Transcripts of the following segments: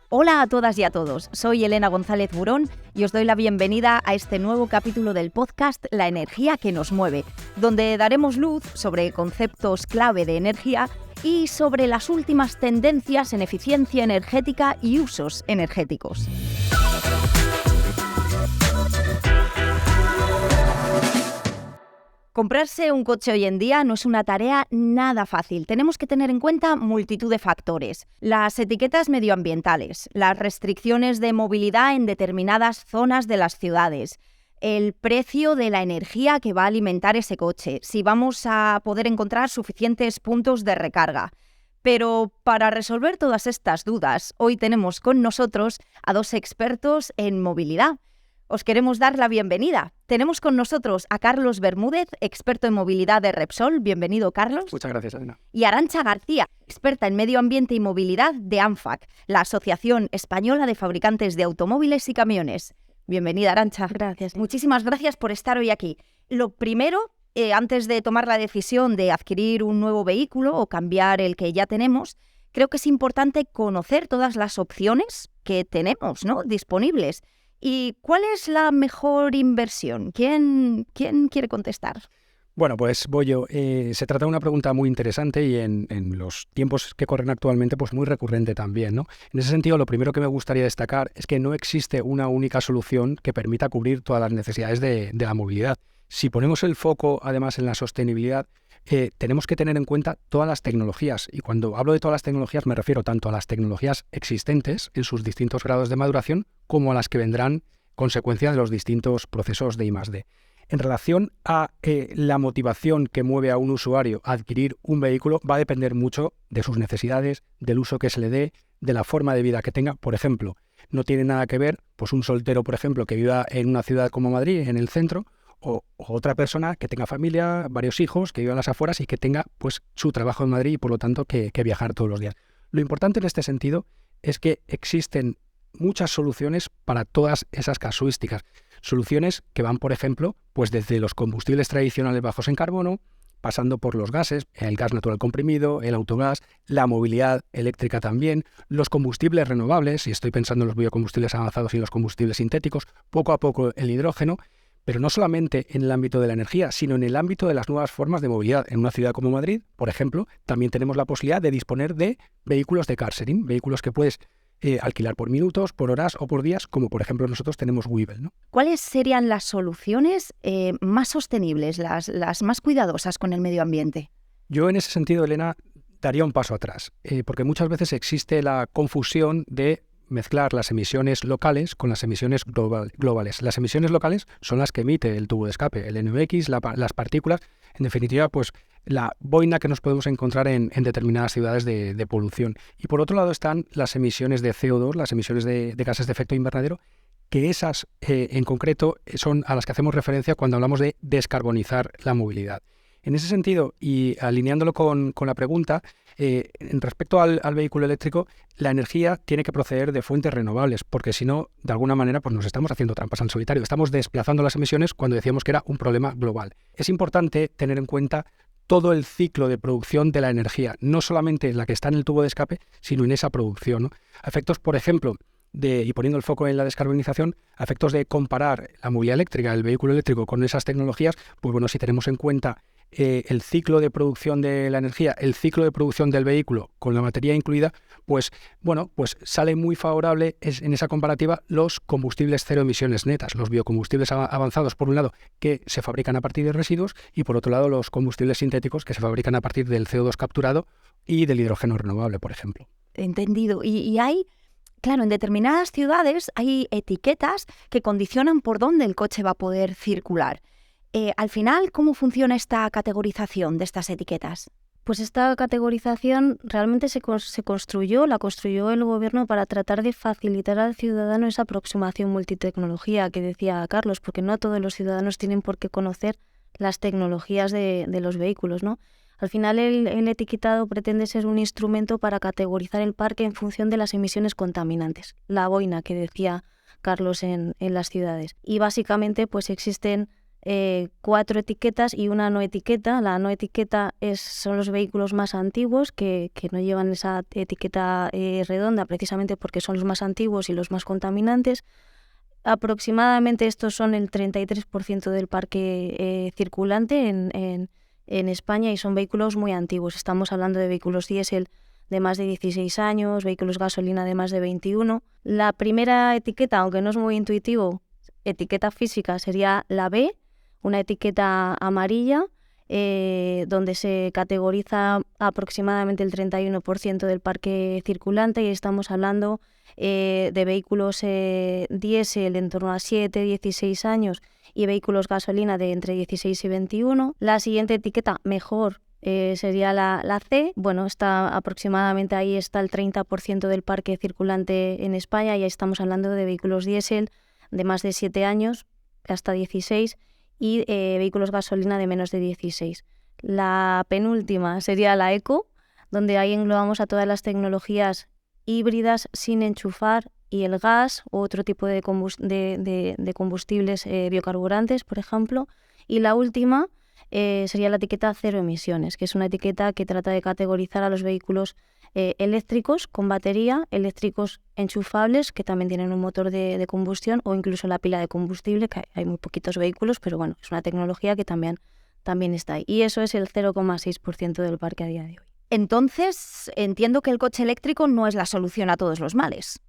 Hola a todas y a todos, soy Elena González Burón y os doy la bienvenida a este nuevo capítulo del podcast La energía que nos mueve, donde daremos luz sobre conceptos clave de energía y sobre las últimas tendencias en eficiencia energética y usos energéticos. Comprarse un coche hoy en día no es una tarea nada fácil. Tenemos que tener en cuenta multitud de factores. Las etiquetas medioambientales, las restricciones de movilidad en determinadas zonas de las ciudades, el precio de la energía que va a alimentar ese coche, si vamos a poder encontrar suficientes puntos de recarga. Pero para resolver todas estas dudas, hoy tenemos con nosotros a dos expertos en movilidad. Os queremos dar la bienvenida. Tenemos con nosotros a Carlos Bermúdez, experto en movilidad de Repsol. Bienvenido, Carlos. Muchas gracias, Elena. Y Arantxa García, experta en medio ambiente y movilidad de ANFAC, la Asociación Española de Fabricantes de Automóviles y Camiones. Bienvenida, Arantxa. Gracias. Muchísimas gracias por estar hoy aquí. Lo primero, antes de tomar la decisión de adquirir un nuevo vehículo o cambiar el que ya tenemos, creo que es importante conocer todas las opciones que tenemos, ¿no?, disponibles. ¿Y cuál es la mejor inversión? ¿Quién quiere contestar? Bueno, pues voy yo. Se trata de una pregunta muy interesante y en los tiempos que corren actualmente, pues muy recurrente también, ¿no? En ese sentido, lo primero que me gustaría destacar es que no existe una única solución que permita cubrir todas las necesidades de la movilidad. Si ponemos el foco, además, en la sostenibilidad, tenemos que tener en cuenta todas las tecnologías. Y cuando hablo de todas las tecnologías me refiero tanto a las tecnologías existentes en sus distintos grados de maduración como a las que vendrán consecuencia de los distintos procesos de I+D. En relación a la motivación que mueve a un usuario a adquirir un vehículo, va a depender mucho de sus necesidades, del uso que se le dé, de la forma de vida que tenga. Por ejemplo, no tiene nada que ver pues un soltero, por ejemplo, que viva en una ciudad como Madrid, en el centro, o otra persona que tenga familia, varios hijos, que viva en las afueras y que tenga pues su trabajo en Madrid y por lo tanto que viajar todos los días. Lo importante en este sentido es que existen muchas soluciones para todas esas casuísticas. Soluciones que van, por ejemplo, pues desde los combustibles tradicionales bajos en carbono, pasando por los gases, el gas natural comprimido, el autogás, la movilidad eléctrica también, los combustibles renovables, y estoy pensando en los biocombustibles avanzados y en los combustibles sintéticos, poco a poco el hidrógeno, pero no solamente en el ámbito de la energía, sino en el ámbito de las nuevas formas de movilidad. En una ciudad como Madrid, por ejemplo, también tenemos la posibilidad de disponer de vehículos de car sharing, vehículos que puedes alquilar por minutos, por horas o por días, como por ejemplo nosotros tenemos Webull, ¿no? ¿Cuáles serían las soluciones más sostenibles, las más cuidadosas con el medio ambiente? Yo en ese sentido, Elena, daría un paso atrás, porque muchas veces existe la confusión de mezclar las emisiones locales con las emisiones globales. Las emisiones locales son las que emite el tubo de escape, el NOx, las partículas, en definitiva, pues la boina que nos podemos encontrar en determinadas ciudades de polución. Y por otro lado están las emisiones de CO2, las emisiones de gases de efecto invernadero, que esas en concreto son a las que hacemos referencia cuando hablamos de descarbonizar la movilidad. En ese sentido, y alineándolo con la pregunta, en respecto al vehículo eléctrico, la energía tiene que proceder de fuentes renovables, porque si no, de alguna manera, pues nos estamos haciendo trampas al solitario. Estamos desplazando las emisiones cuando decíamos que era un problema global. Es importante tener en cuenta todo el ciclo de producción de la energía, no solamente la que está en el tubo de escape, sino en esa producción, ¿no? A efectos, por ejemplo, y poniendo el foco en la descarbonización, a efectos de comparar la movilidad eléctrica, el vehículo eléctrico con esas tecnologías, pues bueno, si tenemos en cuenta el ciclo de producción de la energía, el ciclo de producción del vehículo con la batería incluida, pues bueno, pues sale muy favorable en esa comparativa los combustibles cero emisiones netas, los biocombustibles avanzados por un lado que se fabrican a partir de residuos y por otro lado los combustibles sintéticos que se fabrican a partir del CO2 capturado y del hidrógeno renovable, por ejemplo. Entendido. Y hay, claro, en determinadas ciudades hay etiquetas que condicionan por dónde el coche va a poder circular. Al final, ¿cómo funciona esta categorización de estas etiquetas? Pues esta categorización realmente la construyó el gobierno para tratar de facilitar al ciudadano esa aproximación multitecnología que decía Carlos, porque no todos los ciudadanos tienen por qué conocer las tecnologías de los vehículos, ¿no? Al final el etiquetado pretende ser un instrumento para categorizar el parque en función de las emisiones contaminantes, la boina que decía Carlos en las ciudades. Y básicamente pues existen 4 etiquetas y una no etiqueta. La no etiqueta son los vehículos más antiguos que no llevan esa etiqueta redonda, precisamente porque son los más antiguos y los más contaminantes. Aproximadamente estos son el 33% del parque circulante en España y son vehículos muy antiguos. Estamos hablando de vehículos diésel de más de 16 años, vehículos gasolina de más de 21. La primera etiqueta, aunque no es muy intuitivo, etiqueta física sería la B, una etiqueta amarilla, donde se categoriza aproximadamente el 31% del parque circulante y estamos hablando de vehículos diésel en torno a 7-16 años y vehículos gasolina de entre 16 y 21. La siguiente etiqueta, mejor, sería la C. Bueno, aproximadamente ahí está el 30% del parque circulante en España y ahí estamos hablando de vehículos diésel de más de 7 años hasta 16 y vehículos gasolina de menos de 16. La penúltima sería la Eco, donde ahí englobamos a todas las tecnologías híbridas sin enchufar y el gas u otro tipo de combustibles biocarburantes, por ejemplo. Y la última sería la etiqueta cero emisiones, que es una etiqueta que trata de categorizar a los vehículos eléctricos con batería, eléctricos enchufables, que también tienen un motor de combustión, o incluso la pila de combustible, que hay muy poquitos vehículos, pero bueno, es una tecnología que también está ahí. Y eso es el 0,6% del parque a día de hoy. Entonces, entiendo que el coche eléctrico no es la solución a todos los males.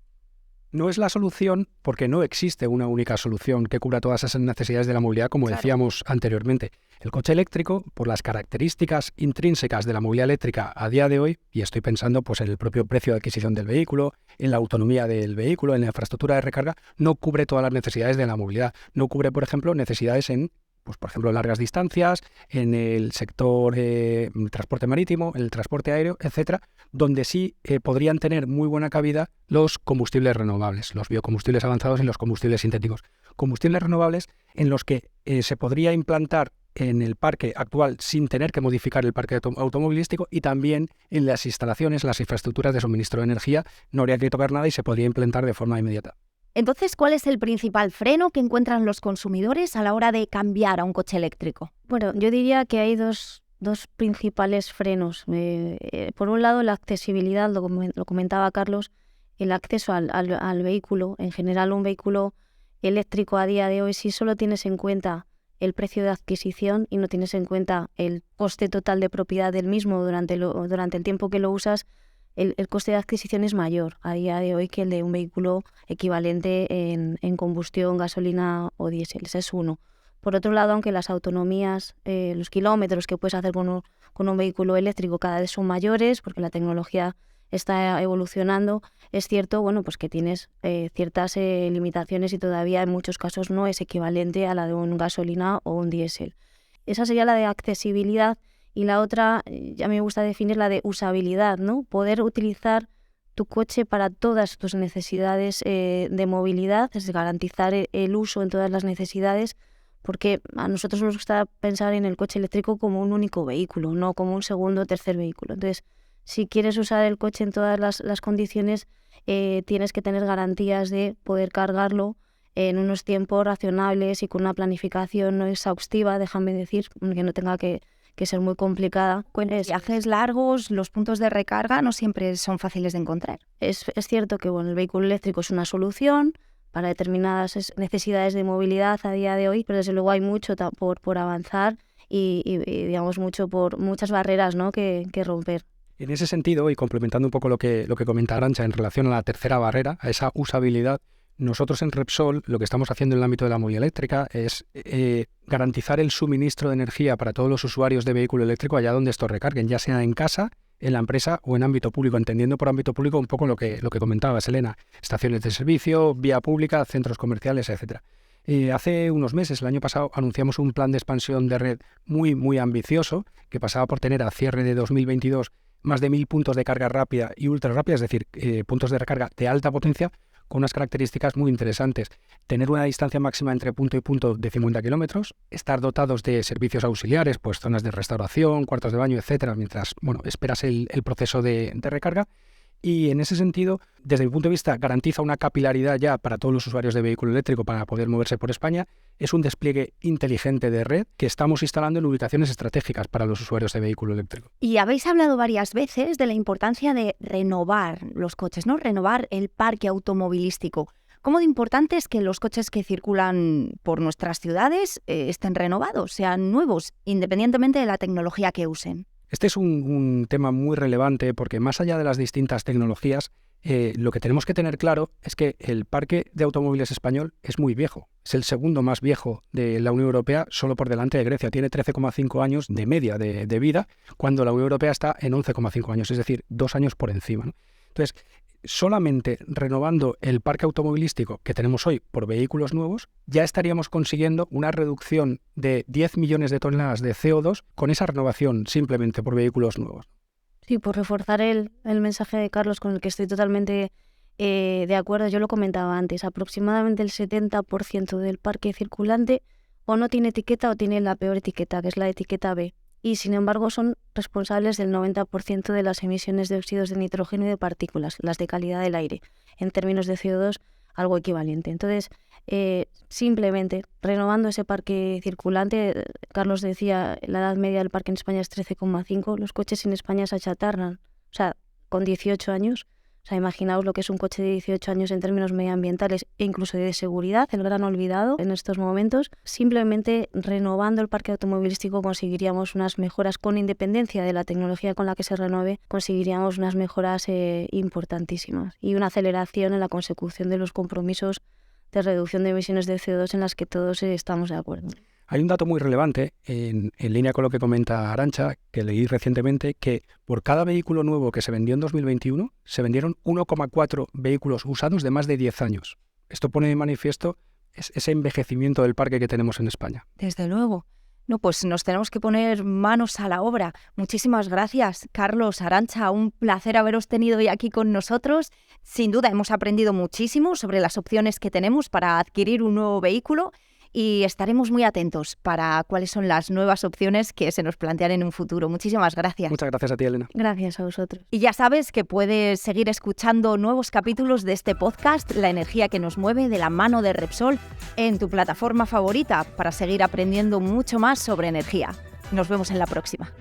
No es la solución porque no existe una única solución que cubra todas esas necesidades de la movilidad, como decíamos anteriormente. El coche eléctrico, por las características intrínsecas de la movilidad eléctrica a día de hoy, y estoy pensando pues, en el propio precio de adquisición del vehículo, en la autonomía del vehículo, en la infraestructura de recarga, no cubre todas las necesidades de la movilidad. No cubre, por ejemplo, necesidades en por ejemplo, largas distancias, en el sector transporte marítimo, en el transporte aéreo, etcétera, donde sí podrían tener muy buena cabida los combustibles renovables, los biocombustibles avanzados y los combustibles sintéticos. Combustibles renovables en los que se podría implantar en el parque actual sin tener que modificar el parque automovilístico y también en las instalaciones, las infraestructuras de suministro de energía, no habría que tocar nada y se podría implantar de forma inmediata. Entonces, ¿cuál es el principal freno que encuentran los consumidores a la hora de cambiar a un coche eléctrico? Bueno, yo diría que hay dos principales frenos. Por un lado, la accesibilidad, lo comentaba Carlos, el acceso al vehículo. En general, un vehículo eléctrico a día de hoy, si solo tienes en cuenta el precio de adquisición y no tienes en cuenta el coste total de propiedad del mismo durante el tiempo que lo usas, el coste de adquisición es mayor a día de hoy que el de un vehículo equivalente en combustión, gasolina o diésel. Ese es uno. Por otro lado, aunque las autonomías, los kilómetros que puedes hacer con un vehículo eléctrico cada vez son mayores, porque la tecnología está evolucionando, es cierto, bueno, pues que tienes ciertas limitaciones y todavía en muchos casos no es equivalente a la de un gasolina o un diésel. Esa sería la de accesibilidad. Y la otra, ya me gusta definir la de usabilidad, ¿no? Poder utilizar tu coche para todas tus necesidades de movilidad, es garantizar el uso en todas las necesidades, porque a nosotros nos gusta pensar en el coche eléctrico como un único vehículo, no como un segundo o tercer vehículo. Entonces, si quieres usar el coche en todas las condiciones, tienes que tener garantías de poder cargarlo en unos tiempos razonables y con una planificación no exhaustiva, déjame decir, que no tenga que ser muy complicada. Con viajes largos, los puntos de recarga no siempre son fáciles de encontrar. Es cierto que el vehículo eléctrico es una solución para determinadas necesidades de movilidad a día de hoy, pero desde luego hay mucho por avanzar y digamos muchas barreras, ¿no? que romper. En ese sentido, y complementando un poco lo que comenta Arantxa en relación a la tercera barrera, a esa usabilidad, nosotros en Repsol lo que estamos haciendo en el ámbito de la movilidad eléctrica es garantizar el suministro de energía para todos los usuarios de vehículo eléctrico allá donde estos recarguen, ya sea en casa, en la empresa o en ámbito público, entendiendo por ámbito público un poco lo que comentabas, Elena, estaciones de servicio, vía pública, centros comerciales, etcétera. Hace unos meses, el año pasado, anunciamos un plan de expansión de red muy, muy ambicioso que pasaba por tener a cierre de 2022 más de 1.000 puntos de carga rápida y ultra rápida, es decir, puntos de recarga de alta potencia, con unas características muy interesantes. Tener una distancia máxima entre punto y punto de 50 kilómetros, estar dotados de servicios auxiliares, pues zonas de restauración, cuartos de baño, etcétera, mientras esperas el proceso de recarga, Y en ese sentido, desde mi punto de vista, garantiza una capilaridad ya para todos los usuarios de vehículo eléctrico para poder moverse por España. Es un despliegue inteligente de red que estamos instalando en ubicaciones estratégicas para los usuarios de vehículo eléctrico. Y habéis hablado varias veces de la importancia de renovar los coches, ¿no? Renovar el parque automovilístico. ¿Cómo de importante es que los coches que circulan por nuestras ciudades estén renovados, sean nuevos, independientemente de la tecnología que usen? Este es un tema muy relevante porque más allá de las distintas tecnologías, lo que tenemos que tener claro es que el parque de automóviles español es muy viejo. Es el segundo más viejo de la Unión Europea, solo por delante de Grecia. Tiene 13,5 años de media de vida, cuando la Unión Europea está en 11,5 años, es decir, 2 años por encima, ¿no? Entonces, solamente renovando el parque automovilístico que tenemos hoy por vehículos nuevos, ya estaríamos consiguiendo una reducción de 10 millones de toneladas de CO2 con esa renovación simplemente por vehículos nuevos. Sí, por reforzar el mensaje de Carlos, con el que estoy totalmente de acuerdo. Yo lo comentaba antes, aproximadamente el 70% del parque circulante o no tiene etiqueta o tiene la peor etiqueta, que es la etiqueta B. Y sin embargo son responsables del 90% de las emisiones de óxidos de nitrógeno y de partículas, las de calidad del aire. En términos de CO2, algo equivalente. Entonces, simplemente renovando ese parque circulante, Carlos decía, la edad media del parque en España es 13,5, los coches en España se achatarran, o sea, con 18 años. O sea, imaginaos lo que es un coche de 18 años en términos medioambientales e incluso de seguridad, el gran olvidado en estos momentos. Simplemente renovando el parque automovilístico conseguiríamos unas mejoras, con independencia de la tecnología con la que se renueve, conseguiríamos unas mejoras importantísimas y una aceleración en la consecución de los compromisos de reducción de emisiones de CO2 en las que todos estamos de acuerdo. Hay un dato muy relevante en línea con lo que comenta Arantxa, que leí recientemente, que por cada vehículo nuevo que se vendió en 2021, se vendieron 1,4 vehículos usados de más de 10 años. Esto pone de manifiesto ese envejecimiento del parque que tenemos en España. Desde luego. No, pues nos tenemos que poner manos a la obra. Muchísimas gracias, Carlos, Arantxa. Un placer haberos tenido hoy aquí con nosotros. Sin duda hemos aprendido muchísimo sobre las opciones que tenemos para adquirir un nuevo vehículo y estaremos muy atentos para cuáles son las nuevas opciones que se nos plantean en un futuro. Muchísimas gracias. Muchas gracias a ti, Elena. Gracias a vosotros. Y ya sabes que puedes seguir escuchando nuevos capítulos de este podcast, La energía que nos mueve, de la mano de Repsol, en tu plataforma favorita para seguir aprendiendo mucho más sobre energía. Nos vemos en la próxima.